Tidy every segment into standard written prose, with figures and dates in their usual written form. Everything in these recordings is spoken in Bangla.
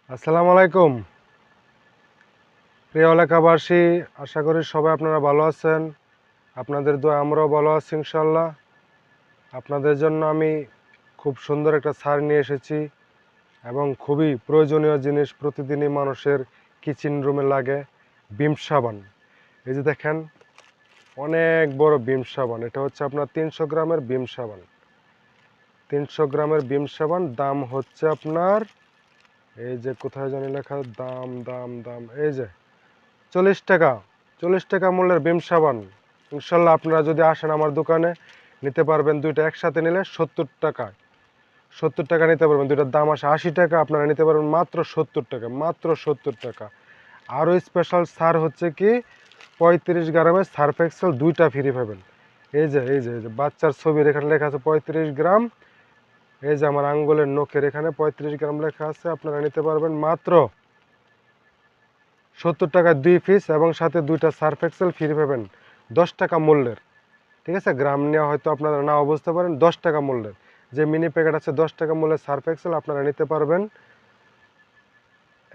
আসসালামু আলাইকুম প্রিয় এলাকাবাসী, আশা করি সবাই আপনারা ভালো আছেন। আপনাদের দোয়া আমরাও ভালো আছি ইনশাল্লাহ। আপনাদের জন্য আমি খুব সুন্দর একটা ছাড় নিয়ে এসেছি এবং খুবই প্রয়োজনীয় জিনিস, প্রতিদিনই মানুষের কিচেন রুমে লাগে, বিম সাবান। এই যে দেখেন, অনেক বড় বিম সাবান। এটা হচ্ছে আপনার 300 গ্রামের বিম সাবান। 300 গ্রামের বিম সাবান দাম হচ্ছে আপনার, এই যে কোথায় জানি লেখা, দাম দাম দাম, এই যে 40 টাকা। 40 টাকা মূল্যের বিম সাবান। ইনশাল্লাহ আপনারা যদি আসেন আমার দোকানে নিতে পারবেন। দুইটা একসাথে নিলে 70 টাকা, 70 টাকা নিতে পারবেন। দুইটার দাম আসে 80 টাকা, আপনারা নিতে পারবেন মাত্র 70 টাকা, মাত্র 70 টাকা। আরও স্পেশাল ছাড় হচ্ছে কি, 35 গ্রামের সার্ফ এক্সেল দুইটা ফ্রি পাবেন। এই যে বাচ্চার ছবির এখানে লেখা আছে 35 গ্রাম। এই যে আমার আঙ্গুলের নখের এখানে 35 গ্রাম লেখা আছে। আপনারা নিতে পারবেন মাত্র 70 টাকায় 2 পিস, এবং সাথে দুইটা সার্ফ এক্সেল ফ্রি পাবেন 10 টাকা মূল্যের। ঠিক আছে, গ্রাম নেওয়া হয়তো আপনারা নাও বুঝতে পারেন। 10 টাকা মূল্যের যে মিনি প্যাকেট আছে, 10 টাকা মূল্যের সার্ফ এক্সেল আপনারা নিতে পারবেন।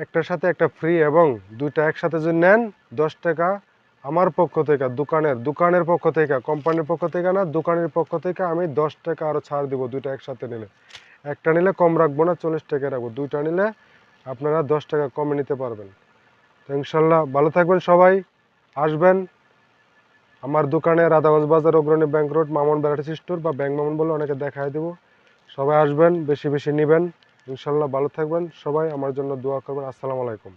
একটার সাথে একটা ফ্রি, এবং দুইটা একসাথে যদি নেন 10 টাকা। আমার পক্ষ থেকে, দোকানের পক্ষ থেকে, কোম্পানির পক্ষ থেকে না, দোকানের পক্ষ থেকে আমি 10 টাকা আরও ছাড় দিব দুইটা একসাথে নিলে। একটা নিলে কম রাখবো না, 40 টাকা রাখবো। দুইটা নিলে আপনারা 10 টাকা কমে নিতে পারবেন। তো ইনশাল্লাহ ভালো থাকবেন সবাই। আসবেন আমার দোকানে, রাধাগঞ্জ বাজার, অগ্রণী bank road, Mamun variety store, বা ব্যাংক মামুন বলে অনেকে দেখায় দেবো। সবাই আসবেন, বেশি বেশি নেবেন। ইনশাল্লাহ ভালো থাকবেন সবাই, আমার জন্য দোয়া করবেন। আসসালামু আলাইকুম।